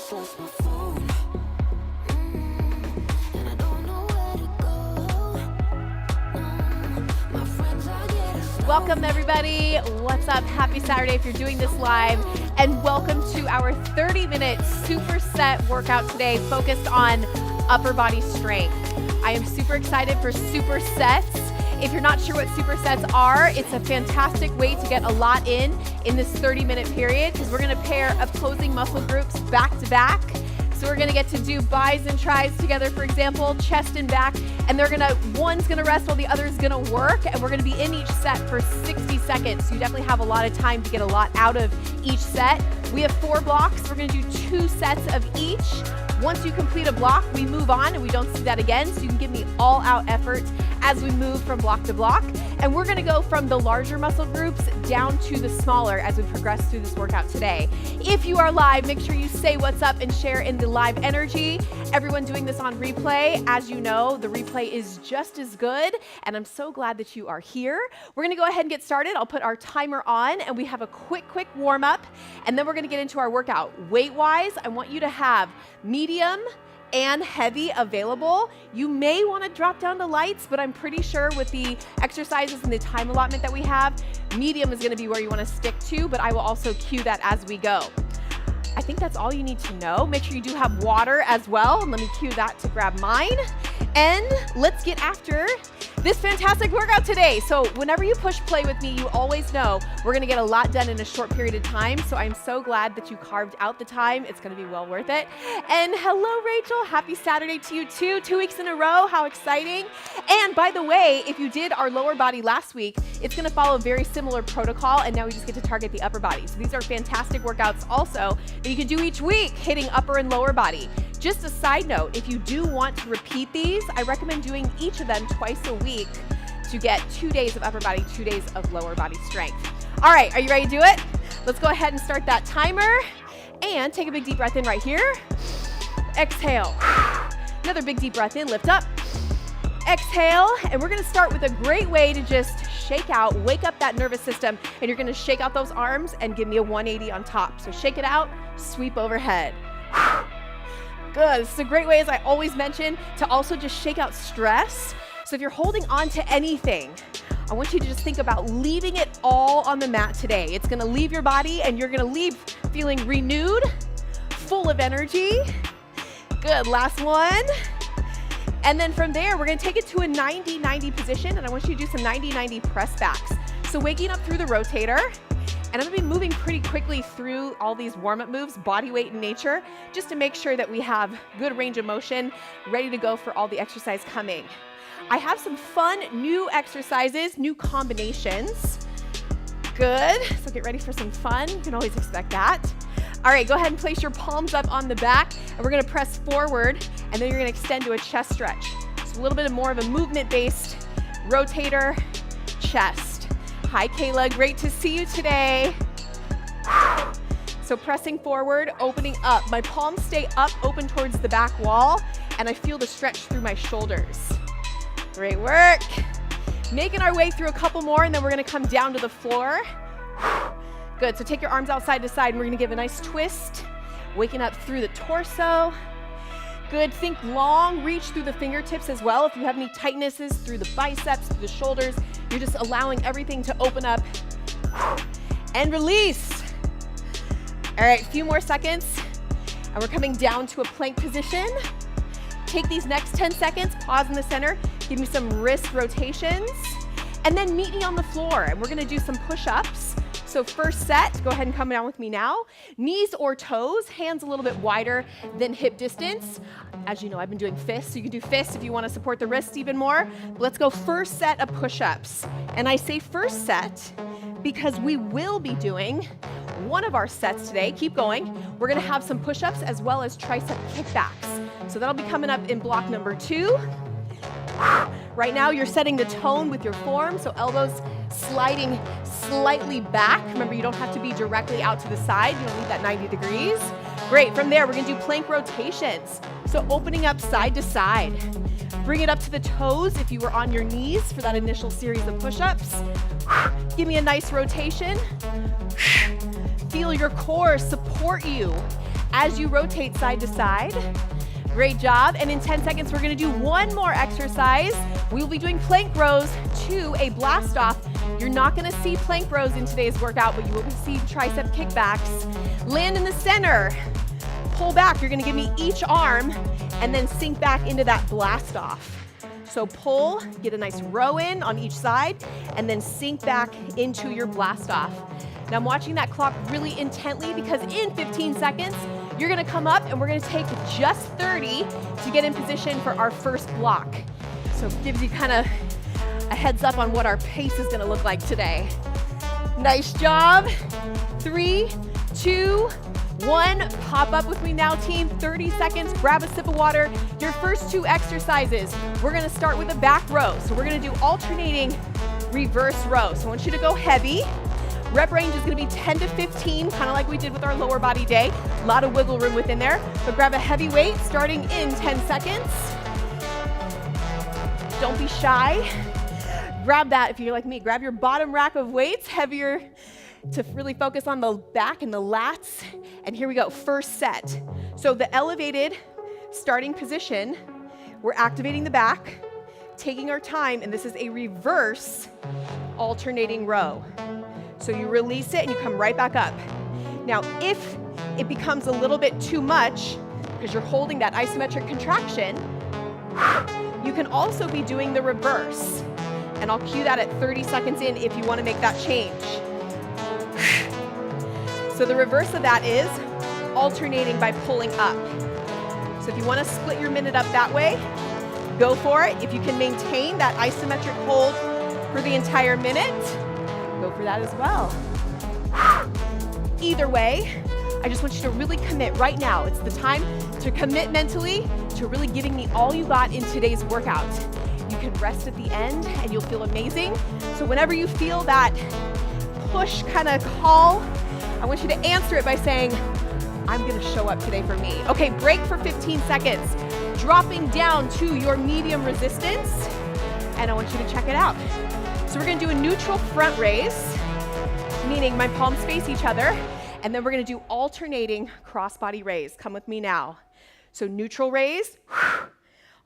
just lost my phone. And I don't know where to go. My friends are getting stoned. Welcome everybody. What's up? Happy Saturday if you're doing this live. And welcome to our 30-minute superset workout today focused on upper body strength. I am super excited for supersets. If you're not sure what supersets are, it's a fantastic way to get a lot in this 30-minute period because we're going to pair opposing muscle groups back to back. So we're going to get to do bis and tris together, for example, chest and back, and one's going to rest while the other's going to work, and we're going to be in each set for 60 seconds. So you definitely have a lot of time to get a lot out of each set. We have 4 blocks. We're going to do 2 sets of each. Once you complete a block, we move on and we don't see that again. So you can give me all out effort as we move from block to block. And we're gonna go from the larger muscle groups down to the smaller as we progress through this workout today. If you are live, make sure you say what's up and share in the live energy. Everyone doing this on replay, as you know, the replay is just as good. And I'm so glad that you are here. We're gonna go ahead and get started. I'll put our timer on and we have a quick warm up. And then we're gonna get into our workout. Weight-wise, I want you to have medium and heavy available. You may want to drop down to lights, but I'm pretty sure with the exercises and the time allotment that we have, medium is going to be where you want to stick to, but I will also cue that as we go. I think that's all you need to know. Make sure you do have water as well. And let me cue that to grab mine. And let's get after this fantastic workout today. So whenever you push play with me, you always know we're gonna get a lot done in a short period of time. So I'm so glad that you carved out the time. It's gonna be well worth it. And hello, Rachel. Happy Saturday to you too. 2 weeks in a row. How exciting. And by the way, if you did our lower body last week, it's gonna follow a very similar protocol. And now we just get to target the upper body. So these are fantastic workouts also that you can do each week, hitting upper and lower body. Just a side note, if you do want to repeat these, I recommend doing each of them twice a week to get 2 days of upper body, 2 days of lower body strength. All right, are you ready to do it? Let's go ahead and start that timer and take a big deep breath in right here. Exhale. Another big deep breath in, lift up. Exhale, and we're gonna start with a great way to just shake out, wake up that nervous system, and you're gonna shake out those arms and give me a 180 on top. So shake it out, sweep overhead. Good. This is a great way, as I always mention, to also just shake out stress. So if you're holding on to anything, I want you to just think about leaving it all on the mat today. It's going to leave your body and you're going to leave feeling renewed, full of energy. Good. Last one. And then from there, we're going to take it to a 90-90 position, and I want you to do some 90-90 press backs. So waking up through the rotator. And I'm gonna be moving pretty quickly through all these warm-up moves, body weight in nature, just to make sure that we have good range of motion, ready to go for all the exercise coming. I have some fun new exercises, new combinations. Good, so get ready for some fun. You can always expect that. All right, go ahead and place your palms up on the back, and we're gonna press forward, and then you're gonna extend to a chest stretch. So a little bit more of a movement-based rotator, chest. Hi, Kayla, great to see you today. So pressing forward, opening up. My palms stay up, open towards the back wall, and I feel the stretch through my shoulders. Great work. Making our way through a couple more, and then we're gonna come down to the floor. Good, so take your arms out side to side, and we're gonna give a nice twist. Waking up through the torso. Good, think long, reach through the fingertips as well. If you have any tightnesses through the biceps, through the shoulders, you're just allowing everything to open up and release. All right, a few more seconds, and we're coming down to a plank position. Take these next 10 seconds, pause in the center, give me some wrist rotations, and then meet me on the floor, and we're gonna do some push-ups. So first set, go ahead and come down with me now. Knees or toes, hands a little bit wider than hip distance. As you know, I've been doing fists, so you can do fists if you want to support the wrists even more. But let's go first set of push-ups. And I say first set because we will be doing one of our sets today. Keep going. We're gonna have some push-ups as well as tricep kickbacks. So that'll be coming up in block number 2. Right now, you're setting the tone with your form, so elbows sliding slightly back. Remember, you don't have to be directly out to the side. You don't need that 90 degrees. Great, from there, we're gonna do plank rotations. So opening up side to side. Bring it up to the toes if you were on your knees for that initial series of push-ups. Give me a nice rotation. Feel your core support you as you rotate side to side. Great job. And in 10 seconds, we're gonna do one more exercise. We will be doing plank rows to a blast off. You're not gonna see plank rows in today's workout, but you will see tricep kickbacks. Land in the center, pull back. You're gonna give me each arm and then sink back into that blast off. So pull, get a nice row in on each side, and then sink back into your blast off. Now I'm watching that clock really intently because in 15 seconds, you're gonna come up and we're gonna take just 30 to get in position for our first block. So it gives you kind of a heads up on what our pace is gonna look like today. Nice job. 3, 2, 1, pop up with me now, team. 30 seconds, grab a sip of water. Your first 2 exercises, we're gonna start with a back row. So we're gonna do alternating reverse row. So I want you to go heavy. Rep range is gonna be 10 to 15, kind of like we did with our lower body day. A lot of wiggle room within there. But grab a heavy weight starting in 10 seconds. Don't be shy. Grab that, if you're like me, grab your bottom rack of weights, heavier to really focus on the back and the lats. And here we go, first set. So the elevated starting position, we're activating the back, taking our time, and this is a reverse alternating row. So you release it and you come right back up. Now, if it becomes a little bit too much, because you're holding that isometric contraction, you can also be doing the reverse. And I'll cue that at 30 seconds in if you want to make that change. So the reverse of that is alternating by pulling up. So if you want to split your minute up that way, go for it. If you can maintain that isometric hold for the entire minute, go for that as well. Either way, I just want you to really commit right now. It's the time to commit mentally to really giving me all you got in today's workout. You can rest at the end and you'll feel amazing. So whenever you feel that push kind of call, I want you to answer it by saying, I'm gonna show up today for me. Okay, break for 15 seconds. Dropping down to your medium resistance, and I want you to check it out. So we're gonna do a neutral front raise, meaning my palms face each other, and then we're gonna do alternating cross-body raise. Come with me now. So neutral raise,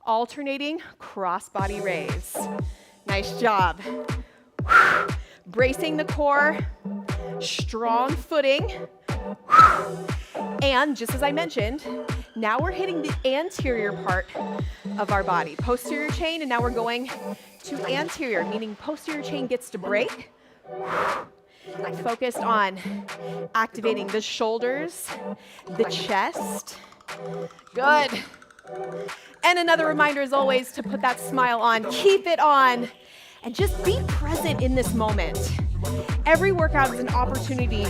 alternating cross-body raise. Nice job. Bracing the core, strong footing. And just as I mentioned, now we're hitting the anterior part of our body. Posterior chain, and now we're going to anterior, meaning posterior chain gets to break. Focused on activating the shoulders, the chest. Good. And another reminder, as always, to put that smile on, keep it on, and just be present in this moment. Every workout is an opportunity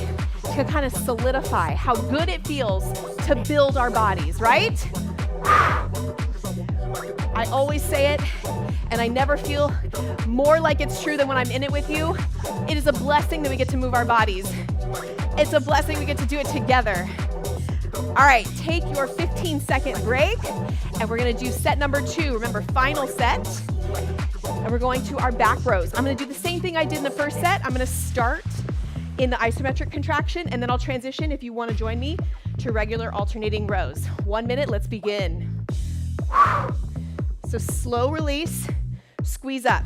to kind of solidify how good it feels to build our bodies, right? I always say it, and I never feel more like it's true than when I'm in it with you. It is a blessing that we get to move our bodies. It's a blessing we get to do it together. All right, take your 15-second break, and we're gonna do set number 2. Remember, final set. And we're going to our back rows. I'm gonna do the same thing I did in the first set. I'm gonna start in the isometric contraction, and then I'll transition, if you wanna join me, to regular alternating rows. 1 minute, let's begin. So slow release, squeeze up.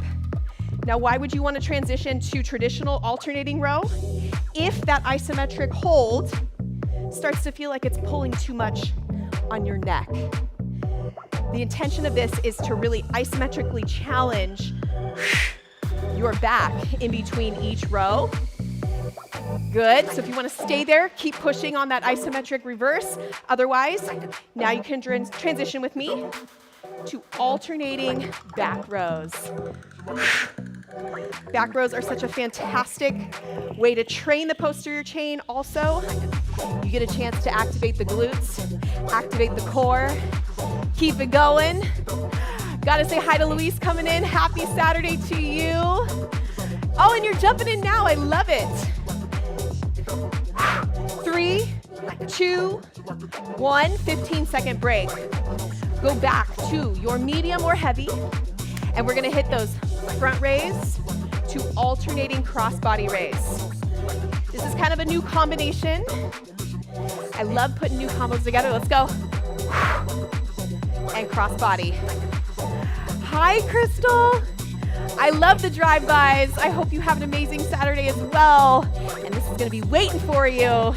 Now, why would you wanna transition to traditional alternating row? If that isometric hold starts to feel like it's pulling too much on your neck. The intention of this is to really isometrically challenge your back in between each row. Good, so if you wanna stay there, keep pushing on that isometric reverse. Otherwise, now you can transition with me to alternating back rows. Back rows are such a fantastic way to train the posterior chain. Also, you get a chance to activate the glutes, activate the core, keep it going. Gotta say hi to Luis coming in. Happy Saturday to you. Oh, and you're jumping in now. I love it. 3, 2, 1, 15-second break. Go back to your medium or heavy, and we're gonna hit those front raise to alternating cross-body raise. This is kind of a new combination. I love putting new combos together. Let's go. And cross body. Hi, Crystal. I love the drive-bys. I hope you have an amazing Saturday as well. And this is gonna be waiting for you.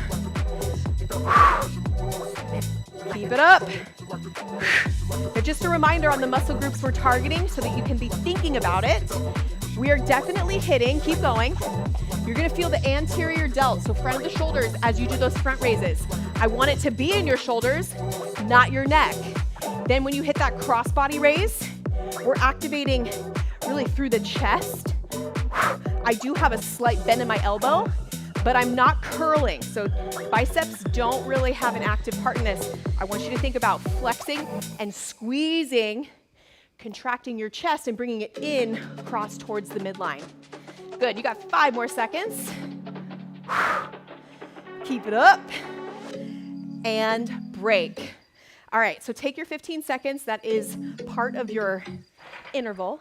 Keep it up. Now, just a reminder on the muscle groups we're targeting so that you can be thinking about it. We are definitely hitting, keep going. You're gonna feel the anterior delt, so front of the shoulders as you do those front raises. I want it to be in your shoulders, not your neck. Then when you hit that crossbody raise, we're activating really through the chest. I do have a slight bend in my elbow, but I'm not curling. So biceps don't really have an active part in this. I want you to think about flexing and squeezing, contracting your chest and bringing it in across towards the midline. Good, you got 5 more seconds. Keep it up and break. All right, so take your 15 seconds. That is part of your interval.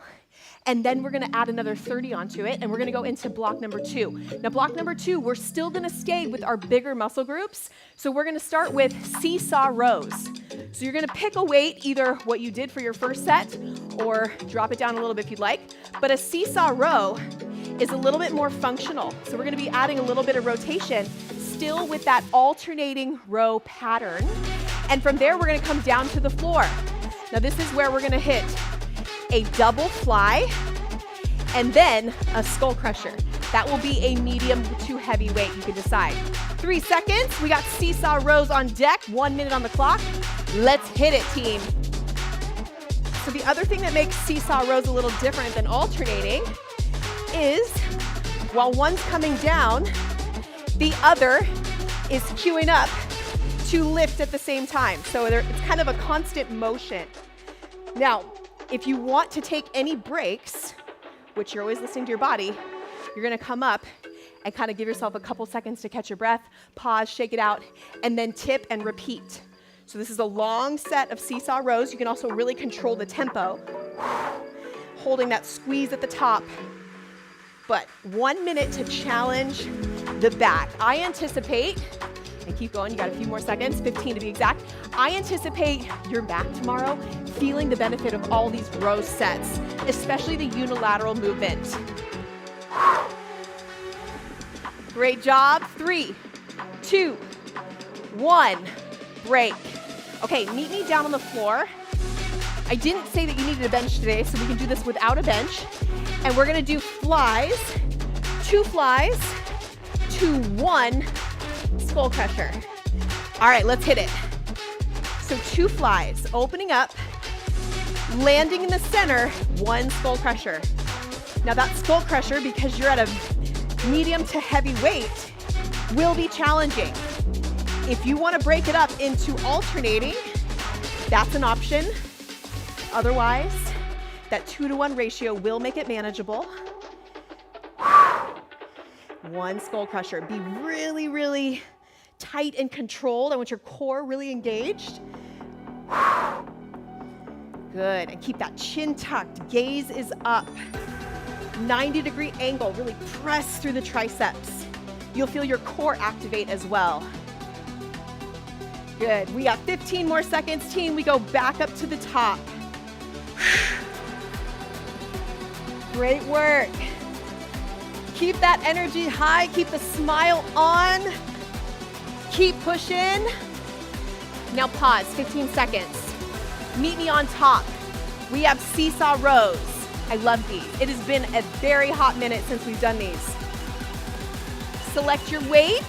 And then we're gonna add another 30 onto it, and we're gonna go into block number 2. Now, block number 2, we're still gonna stay with our bigger muscle groups. So we're gonna start with seesaw rows. So you're gonna pick a weight, either what you did for your first set, or drop it down a little bit if you'd like. But a seesaw row is a little bit more functional. So we're gonna be adding a little bit of rotation, still with that alternating row pattern. And from there, we're gonna come down to the floor. Now, this is where we're gonna hit a double fly, and then a skull crusher. That will be a medium to heavy weight, you can decide. 3 seconds, we got seesaw rows on deck, 1 minute on the clock. Let's hit it, team. So the other thing that makes seesaw rows a little different than alternating is while one's coming down, the other is queuing up to lift at the same time. So it's kind of a constant motion. Now, if you want to take any breaks, which you're always listening to your body, you're gonna come up and kind of give yourself a couple seconds to catch your breath, pause, shake it out, and then tip and repeat. So this is a long set of seesaw rows. You can also really control the tempo, holding that squeeze at the top. But 1 minute to challenge the back. I anticipate, and keep going, you got a few more seconds, 15 to be exact. I anticipate your back tomorrow feeling the benefit of all these row sets, especially the unilateral movement. Great job. 3, 2, 1, break. Okay, meet me down on the floor. I didn't say that you needed a bench today, so we can do this without a bench. And we're gonna do flies, 2 flies, to 1 skull crusher. All right, let's hit it. So 2 flies, opening up, landing in the center, 1 skull crusher. Now that skull crusher, because you're at a medium to heavy weight, will be challenging. If you want to break it up into alternating, that's an option. Otherwise, that 2-to-1 ratio will make it manageable. 1 skull crusher. Be really, really tight and controlled. I want your core really engaged. Good, and keep that chin tucked. Gaze is up. 90-degree angle, really press through the triceps. You'll feel your core activate as well. Good, we got 15 more seconds, team. We go back up to the top. Great work. Keep that energy high, keep the smile on. Keep pushing. Now pause, 15 seconds. Meet me on top. We have seesaw rows. I love these. It has been a very hot minute since we've done these. Select your weight.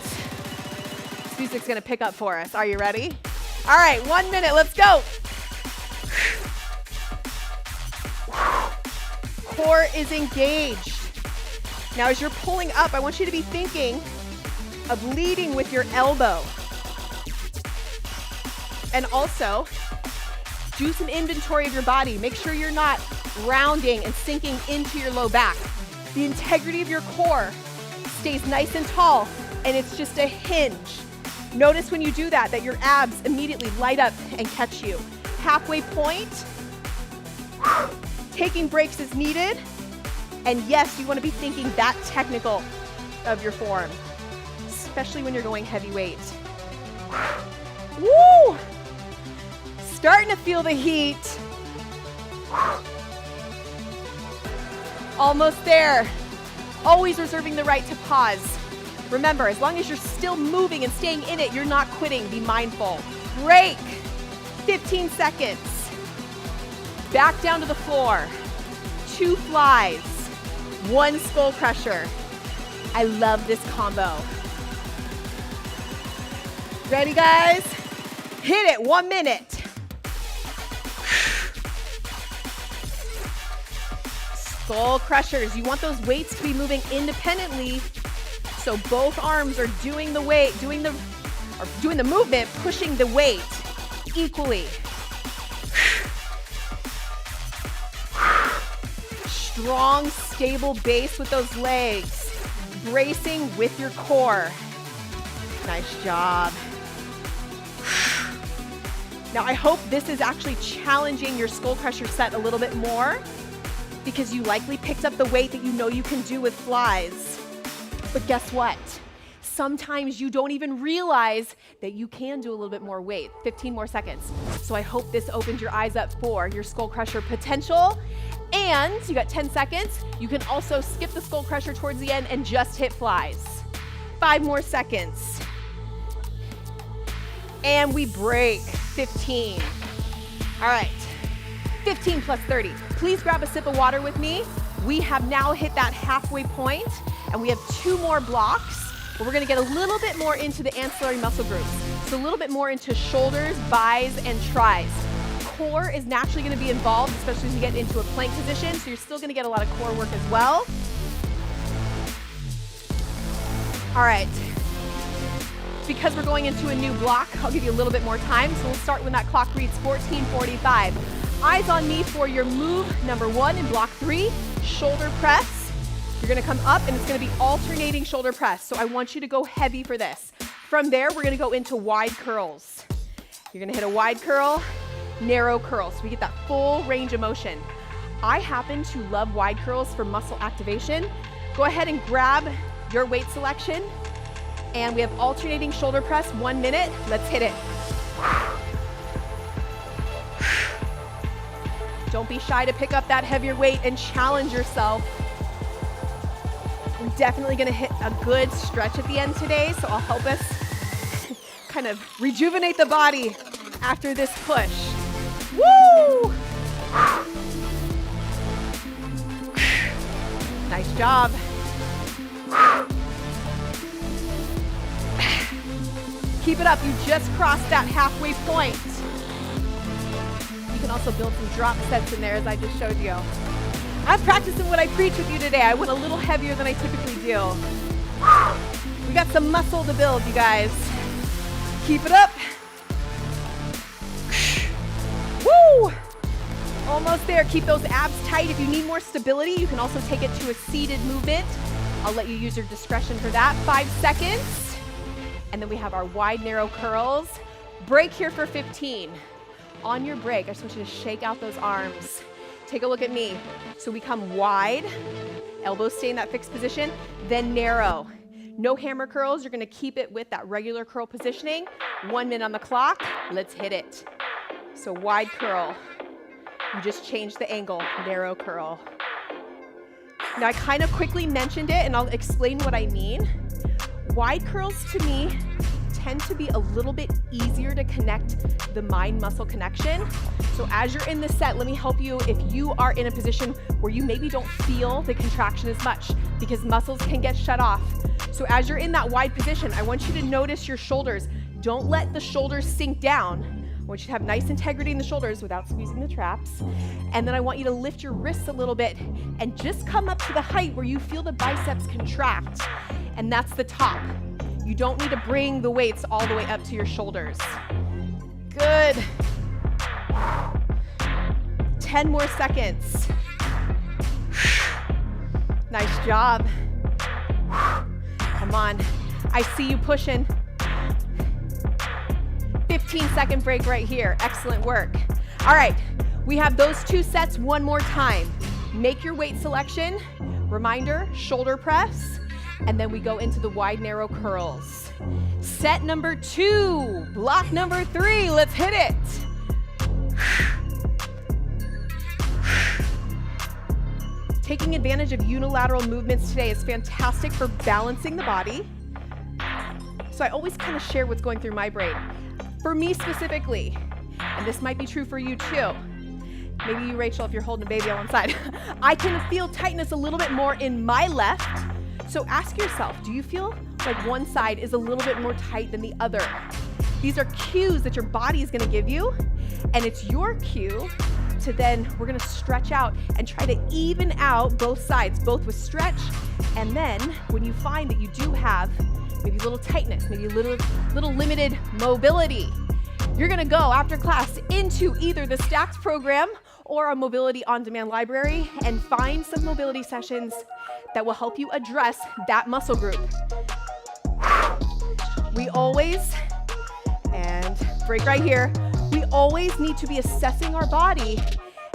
This music's gonna pick up for us. Are you ready? All right, 1 minute, let's go. Core is engaged. Now as you're pulling up, I want you to be thinking of leading with your elbow. And also, do some inventory of your body. Make sure you're not rounding and sinking into your low back. The integrity of your core stays nice and tall, and it's just a hinge. Notice when you do that, that your abs immediately light up and catch you. Halfway point, taking breaks as needed, and yes, you want to be thinking that technical of your form, especially when you're going heavyweight. Woo! Starting to feel the heat. Almost there. Always reserving the right to pause. Remember, as long as you're still moving and staying in it, you're not quitting. Be mindful. Break. 15 seconds. Back down to the floor. 2 flies. 1 skull crusher. I love this combo. Ready, guys? Hit it. 1 minute. Skull crushers. You want those weights to be moving independently, so both arms are doing the weight, doing the movement, pushing the weight equally. Strong, stable base with those legs. Bracing with your core. Nice job. Now I hope this is actually challenging your skull crusher set a little bit more, because you likely picked up the weight that you know you can do with flies. But guess what? Sometimes you don't even realize that you can do a little bit more weight. 15 more seconds. So I hope this opens your eyes up for your skull crusher potential. And you got 10 seconds. You can also skip the skull crusher towards the end and just hit flies. 5 more seconds. And we break. 15. All right. 15 plus 30. Please grab a sip of water with me. We have now hit that halfway point, and we have 2 more blocks, but we're gonna get a little bit more into the ancillary muscle groups. So a little bit more into shoulders, bis, and tris. Core is naturally gonna be involved, especially as you get into a plank position, so you're still gonna get a lot of core work as well. All right. Because we're going into a new block, I'll give you a little bit more time, so we'll start when that clock reads 14:45. Eyes on me for your move number 1 in block 3, shoulder press. You're gonna come up and it's gonna be alternating shoulder press. So I want you to go heavy for this. From there, we're gonna go into wide curls. You're gonna hit a wide curl, narrow curl, so we get that full range of motion. I happen to love wide curls for muscle activation. Go ahead and grab your weight selection. And we have alternating shoulder press, 1 minute. Let's hit it. Don't be shy to pick up that heavier weight and challenge yourself. We're definitely gonna hit a good stretch at the end today, so I'll help us kind of rejuvenate the body after this push. Woo! Nice job. Keep it up, you just crossed that halfway point. You can also build some drop sets in there, as I just showed you. I'm practicing what I preach with you today. I went a little heavier than I typically do. We got some muscle to build, you guys. Keep it up. Woo! Almost there. Keep those abs tight. If you need more stability, you can also take it to a seated movement. I'll let you use your discretion for that. 5 seconds. And then we have our wide, narrow curls. Break here for 15. On your break, I just want you to shake out those arms. Take a look at me. So we come wide, elbows stay in that fixed position, then narrow. No hammer curls, you're gonna keep it with that regular curl positioning. 1 minute on the clock, let's hit it. So wide curl, you just change the angle, narrow curl. Now I kind of quickly mentioned it and I'll explain what I mean. Wide curls to me tend to be a little bit easier to connect the mind-muscle connection. So as you're in the set, let me help you if you are in a position where you maybe don't feel the contraction as much because muscles can get shut off. So as you're in that wide position, I want you to notice your shoulders. Don't let the shoulders sink down. I want you to have nice integrity in the shoulders without squeezing the traps. And then I want you to lift your wrists a little bit and just come up to the height where you feel the biceps contract. And that's the top. You don't need to bring the weights all the way up to your shoulders. Good. 10 more seconds. Nice job. Come on. I see you pushing. 15-second break right here. Excellent work. All right, we have those 2 sets one more time. Make your weight selection. Reminder, shoulder press. And then we go into the wide, narrow curls. Set number 2, block number 3, let's hit it. Taking advantage of unilateral movements today is fantastic for balancing the body. So I always kind of share what's going through my brain. For me specifically, and this might be true for you too, maybe you, Rachel, if you're holding a baby on one side, I can feel tightness a little bit more in my left. So ask yourself, do you feel like one side is a little bit more tight than the other? These are cues that your body is gonna give you, and it's your cue to then, we're gonna stretch out and try to even out both sides, both with stretch, and then when you find that you do have maybe a little tightness, maybe a little limited mobility, you're gonna go after class into either the Stacked program or our Mobility On Demand library and find some mobility sessions that will help you address that muscle group. We always, and break right here, we always need to be assessing our body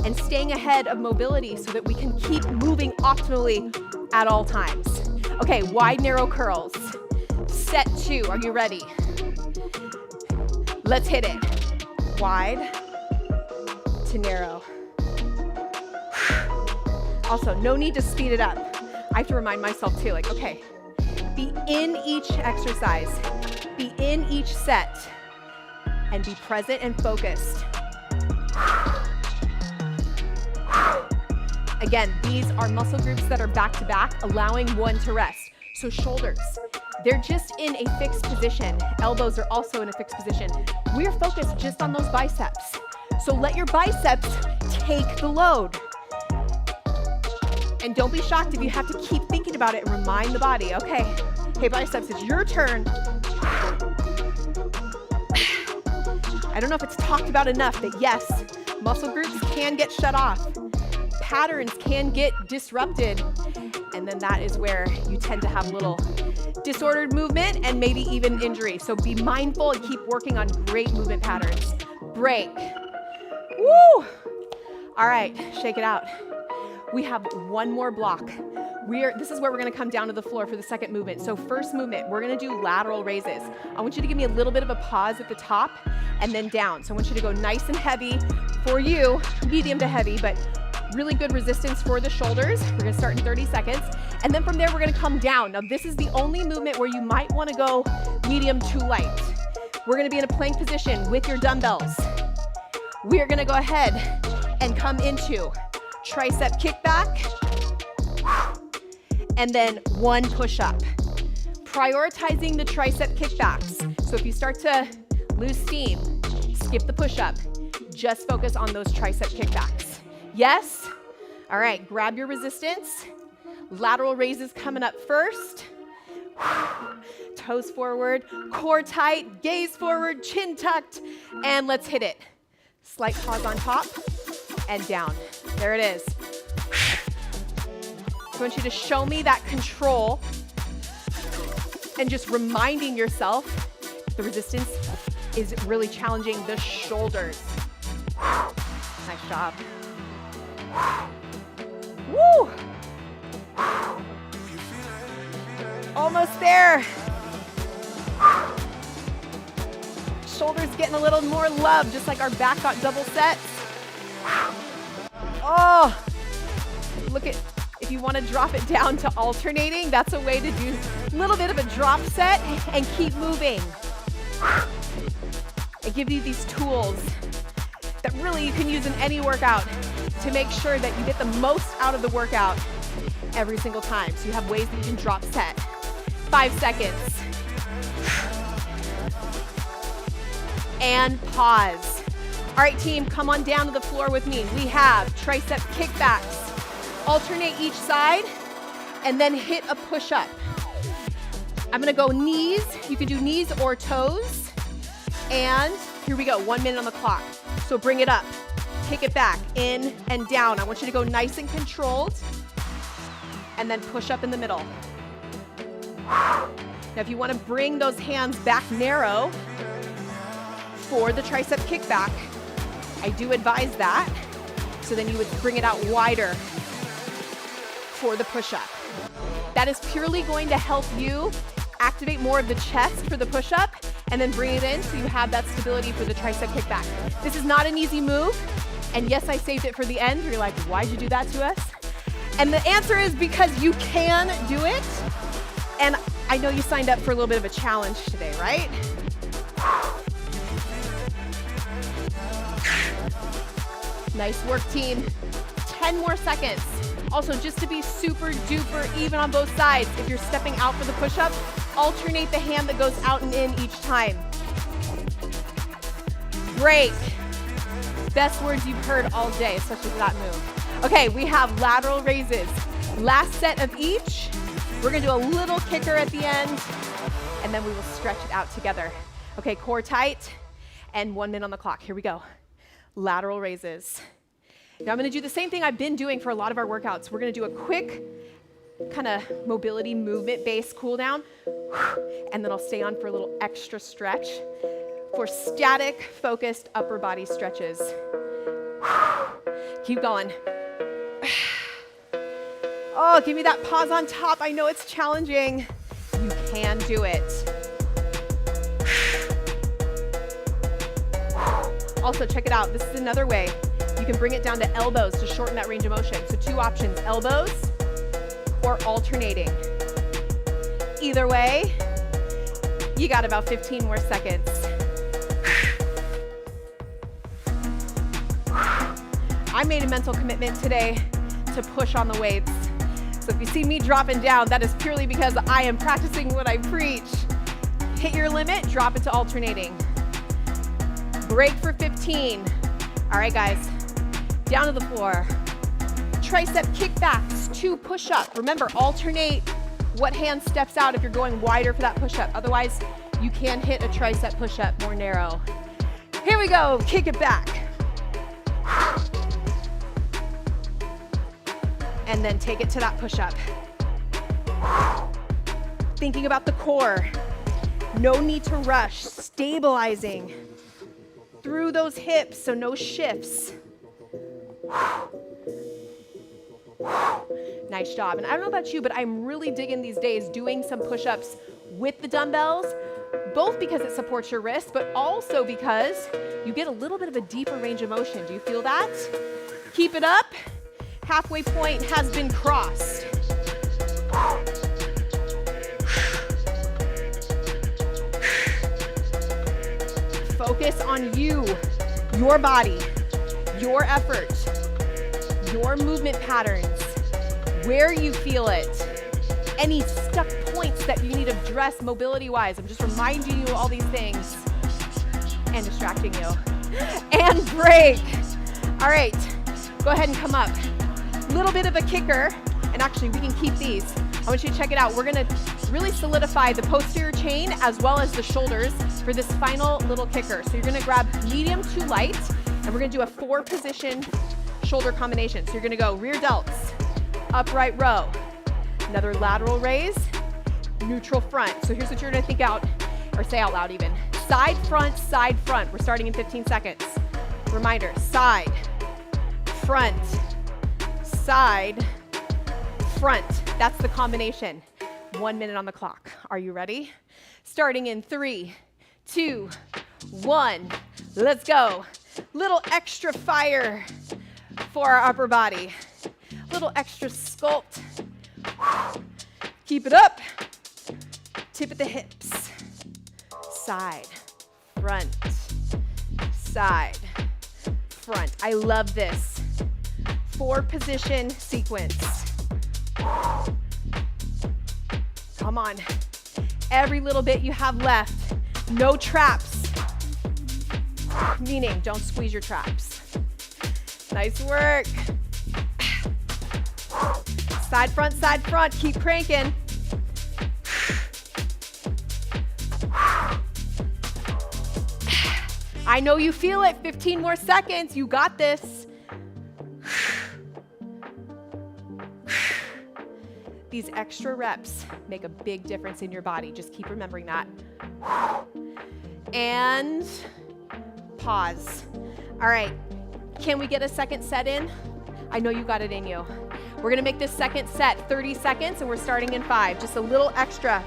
and staying ahead of mobility so that we can keep moving optimally at all times. Okay, wide, narrow curls. Set 2, are you ready? Let's hit it. Wide to narrow. Also, no need to speed it up. I have to remind myself too, like, okay, be in each exercise, be in each set, and be present and focused. Again, these are muscle groups that are back to back, allowing one to rest. So shoulders, they're just in a fixed position. Elbows are also in a fixed position. We're focused just on those biceps. So let your biceps take the load. And don't be shocked if you have to keep thinking about it and remind the body, okay, hey biceps, it's your turn. I don't know if it's talked about enough that yes, muscle groups can get shut off. Patterns can get disrupted. And then that is where you tend to have a little disordered movement and maybe even injury. So be mindful and keep working on great movement patterns. Break. Woo! All right, shake it out. We have one more block. This is where we're gonna come down to the floor for the second movement. So first movement, we're gonna do lateral raises. I want you to give me a little bit of a pause at the top and then down. So I want you to go nice and heavy for you, medium to heavy, but really good resistance for the shoulders. We're gonna start in 30 seconds. And then from there, we're gonna come down. Now this is the only movement where you might wanna go medium to light. We're gonna be in a plank position with your dumbbells. We're gonna go ahead and come into tricep kickback, and then one push-up. Prioritizing the tricep kickbacks. So if you start to lose steam, skip the push-up. Just focus on those tricep kickbacks. Yes? All right, grab your resistance. Lateral raises coming up first. Toes forward, core tight, gaze forward, chin tucked, and let's hit it. Slight pause on top and down. There it is. I want you to show me that control and just reminding yourself the resistance is really challenging the shoulders. Nice job. Woo! Almost there. Shoulders getting a little more love, just like our back got double sets. Oh, look at, if you want to drop it down to alternating, that's a way to do a little bit of a drop set and keep moving. I give you these tools that really you can use in any workout to make sure that you get the most out of the workout every single time. So you have ways that you can drop set. 5 seconds. And pause. All right, team, come on down to the floor with me. We have tricep kickbacks. Alternate each side and then hit a push-up. I'm gonna go knees. You can do knees or toes. And here we go, 1 minute on the clock. So bring it up, take it back, in and down. I want you to go nice and controlled and then push up in the middle. Now, if you wanna bring those hands back narrow for the tricep kickback, I do advise that. So then you would bring it out wider for the push-up. That is purely going to help you Activate more of the chest for the push-up, and then bring it in so you have that stability for the tricep kickback. This is not an easy move, and yes, I saved it for the end. You're like, why'd you do that to us? And the answer is because you can do it, and I know you signed up for a little bit of a challenge today, right? Nice work, team. 10 more seconds. Also, just to be super duper even on both sides, if you're stepping out for the push-up, alternate the hand that goes out and in each time. Break. Best words you've heard all day, especially for that move. Okay, we have lateral raises. Last set of each. We're gonna do a little kicker at the end, and then we will stretch it out together. Okay, core tight, and 1 minute on the clock. Here we go. Lateral raises. Now I'm gonna do the same thing I've been doing for a lot of our workouts. We're gonna do a quick kind of mobility movement-based cool down, and then I'll stay on for a little extra stretch for static, focused upper body stretches. Keep going. Oh, give me that pause on top. I know it's challenging. You can do it. Also, check it out. This is another way. You can bring it down to elbows to shorten that range of motion. So 2 options, elbows or alternating. Either way, you got about 15 more seconds. I made a mental commitment today to push on the weights. So if you see me dropping down, that is purely because I am practicing what I preach. Hit your limit, drop it to alternating. Break for 15. All right, guys, down to the floor. Tricep kickbacks, 2 push-up. Remember, alternate what hand steps out if you're going wider for that push-up. Otherwise, you can hit a tricep push-up more narrow. Here we go, kick it back. And then take it to that push-up. Thinking about the core. No need to rush, stabilizing through those hips, so no shifts. Nice job. And I don't know about you, but I'm really digging these days doing some push-ups with the dumbbells, both because it supports your wrist, but also because you get a little bit of a deeper range of motion. Do you feel that? Keep it up. Halfway point has been crossed. Focus on you, your body, your effort, your movement patterns, where you feel it, any stuck points that you need to address mobility-wise. I'm just reminding you all these things and distracting you. And break. All right, go ahead and come up. Little bit of a kicker, and actually we can keep these. I want you to check it out. We're gonna really solidify the posterior chain as well as the shoulders for this final little kicker. So you're gonna grab medium to light, and we're gonna do a 4-position shoulder combination. So you're gonna go rear delts, upright row, another lateral raise, neutral front. So here's what you're gonna think out, or say out loud even. Side, front, side, front. We're starting in 15 seconds. Reminder, side, front, side, front. That's the combination. 1 minute on the clock. Are you ready? Starting in 3, 2, 1. Let's go. Little extra fire for our upper body. Little extra sculpt. Keep it up. Tip at the hips. Side, front, side, front. I love this. 4-position sequence. Come on. Every little bit you have left. No traps. Meaning, don't squeeze your traps. Nice work. Side, front. Keep cranking. I know you feel it. 15 more seconds. You got this. These extra reps make a big difference in your body. Just keep remembering that. And pause. All right, can we get a second set in? I know you got it in you. We're gonna make this second set 30 seconds, and we're starting in 5. Just a little extra.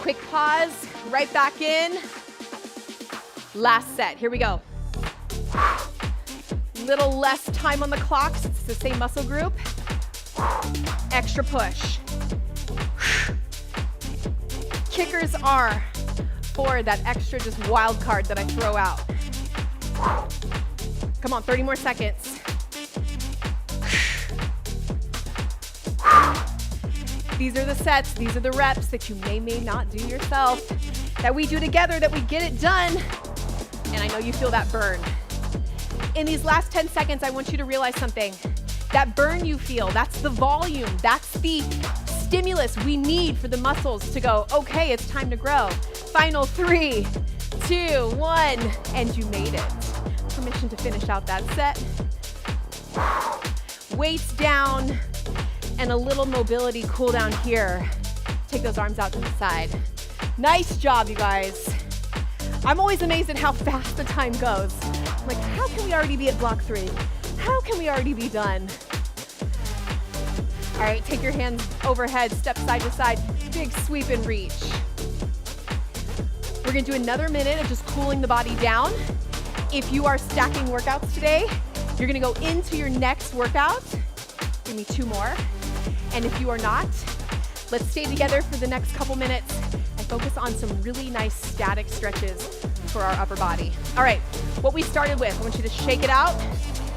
Quick pause, right back in. Last set, here we go. Little less time on the clock, since it's the same muscle group. Extra push. Kickers are for that extra just wild card that I throw out. Come on, 30 more seconds. These are the sets, these are the reps that you may not do yourself, that we do together, that we get it done. And I know you feel that burn. In these last 10 seconds, I want you to realize something. That burn you feel, that's the volume, that's the stimulus we need for the muscles to go, okay, it's time to grow. Final 3, 2, 1, and you made it. Permission to finish out that set. Weights down, and a little mobility cool down here. Take those arms out to the side. Nice job, you guys. I'm always amazed at how fast the time goes. I'm like, how can we already be at block 3? How can we already be done? All right, take your hands overhead, step side to side, big sweep and reach. We're gonna do another minute of just cooling the body down. If you are stacking workouts today, you're gonna go into your next workout. Give me 2 more. And if you are not, let's stay together for the next couple minutes and focus on some really nice static stretches for our upper body. All right, what we started with, I want you to shake it out.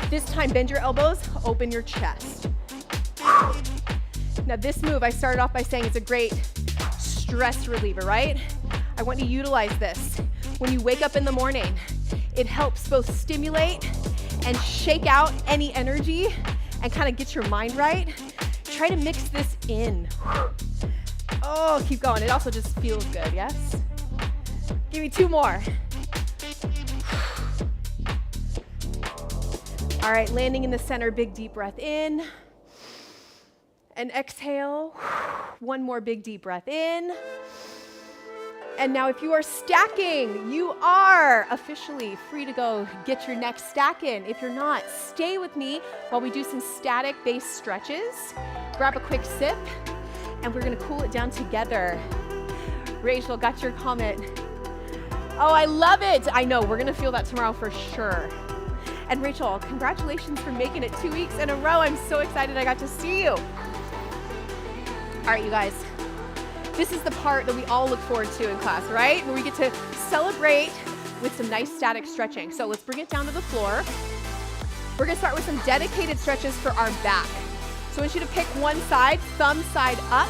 This time, bend your elbows, open your chest. Now this move, I started off by saying it's a great stress reliever, right? I want you to utilize this. When you wake up in the morning, it helps both stimulate and shake out any energy and kind of get your mind right. Try to mix this in. Oh, keep going. It also just feels good, yes? Give me 2 more. All right, landing in the center, big deep breath in. And exhale. 1 more big deep breath in. And now if you are stacking, you are officially free to go get your next stack in. If you're not, stay with me while we do some static based stretches. Grab a quick sip, and we're gonna cool it down together. Rachel, got your comment. Oh, I love it. I know, we're gonna feel that tomorrow for sure. And Rachel, congratulations for making it 2 weeks in a row. I'm so excited I got to see you. All right, you guys. This is the part that we all look forward to in class, right? Where we get to celebrate with some nice static stretching. So let's bring it down to the floor. We're gonna start with some dedicated stretches for our back. So I want you to pick one side, thumb side up,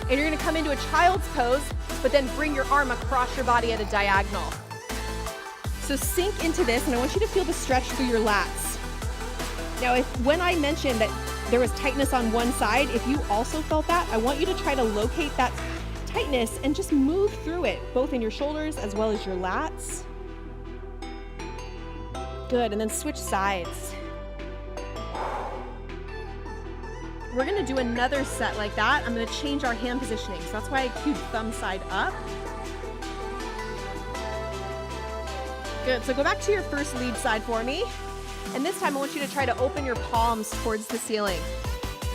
and you're gonna come into a child's pose, but then bring your arm across your body at a diagonal. So sink into this, and I want you to feel the stretch through your lats. Now, when I mentioned that there was tightness on one side, if you also felt that, I want you to try to locate that tightness and just move through it, both in your shoulders as well as your lats. Good, and then switch sides. We're gonna do another set like that. I'm gonna change our hand positioning, so that's why I cued thumb side up. Good, so go back to your first lead side for me. And this time I want you to try to open your palms towards the ceiling.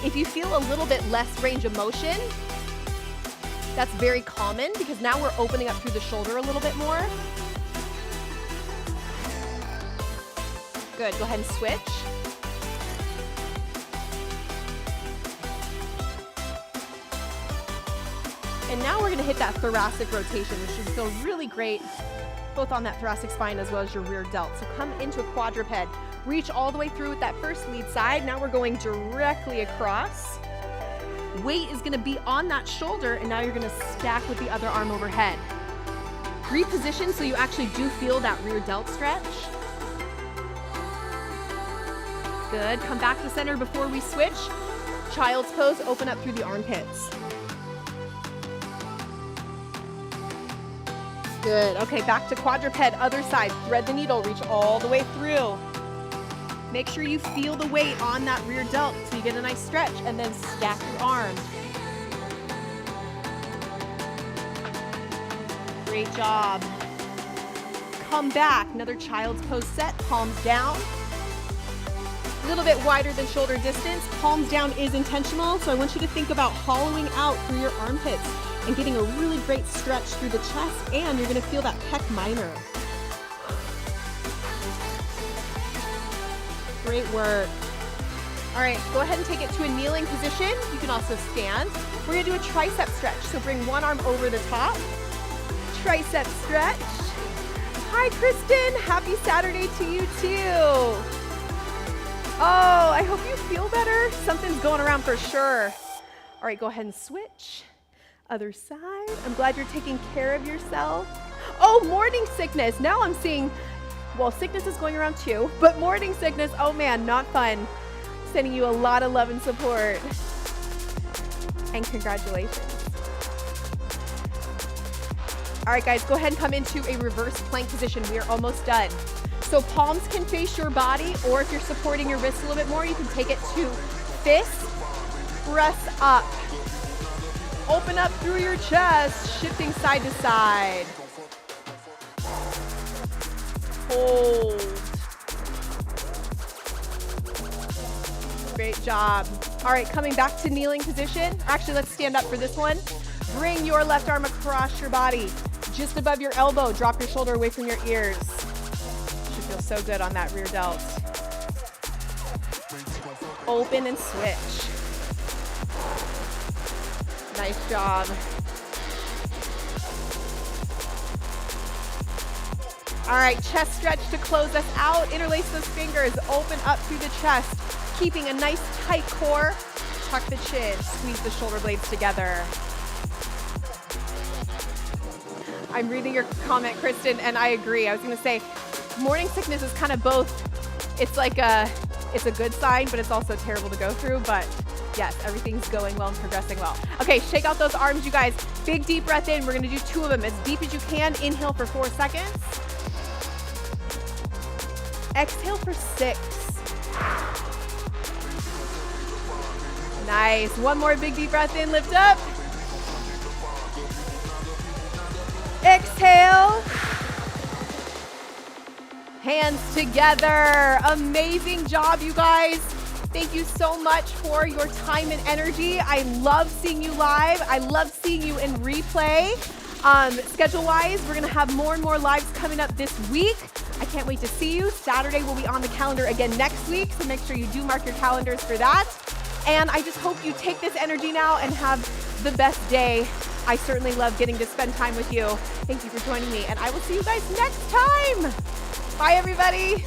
If you feel a little bit less range of motion, that's very common because now we're opening up through the shoulder a little bit more. Good, go ahead and switch. And now we're gonna hit that thoracic rotation, which should feel really great, both on that thoracic spine as well as your rear delt. So come into a quadruped. Reach all the way through with that first lead side. Now we're going directly across. Weight is gonna be on that shoulder, and now you're gonna stack with the other arm overhead. Reposition so you actually do feel that rear delt stretch. Good, come back to center before we switch. Child's pose, open up through the armpits. Good, okay, back to quadruped, other side. Thread the needle, reach all the way through. Make sure you feel the weight on that rear delt so you get a nice stretch, and then stack your arms. Great job. Come back, another child's pose set, palms down. A little bit wider than shoulder distance. Palms down is intentional, so I want you to think about hollowing out through your armpits and getting a really great stretch through the chest, and you're gonna feel that pec minor. Great work. All right, go ahead and take it to a kneeling position. You can also stand. We're gonna do a tricep stretch. So bring one arm over the top. Tricep stretch. Hi, Kristen. Happy Saturday to you too. Oh, I hope you feel better. Something's going around for sure. All right, go ahead and switch. Other side. I'm glad you're taking care of yourself. Oh, morning sickness. Now I'm seeing, well, sickness is going around too, but morning sickness, oh man, not fun. Sending you a lot of love and support. And congratulations. All right, guys, go ahead and come into a reverse plank position. We are almost done. So palms can face your body, or if you're supporting your wrists a little bit more, you can take it to fist, press up. Open up through your chest, shifting side to side. Hold. Great job. All right, coming back to kneeling position. Actually, let's stand up for this one. Bring your left arm across your body, just above your elbow. Drop your shoulder away from your ears. Should feel so good on that rear delt. Open and switch. Nice job. All right, chest stretch to close us out. Interlace those fingers, open up through the chest, keeping a nice tight core. Tuck the chin, squeeze the shoulder blades together. I'm reading your comment, Kristen, and I agree. I was gonna say, morning sickness is kind of both. It's like it's a good sign, but it's also terrible to go through, but yes, everything's going well and progressing well. Okay, shake out those arms, you guys. Big deep breath in. We're gonna do 2 of them as deep as you can. Inhale for 4 seconds. Exhale for 6. Nice. One more big deep breath in. Lift up. Exhale. Hands together. Amazing job, you guys. Thank you so much for your time and energy. I love seeing you live. I love seeing you in replay. Schedule-wise, we're gonna have more and more lives coming up this week. I can't wait to see you. Saturday will be on the calendar again next week, so make sure you do mark your calendars for that. And I just hope you take this energy now and have the best day. I certainly love getting to spend time with you. Thank you for joining me, and I will see you guys next time. Bye, everybody.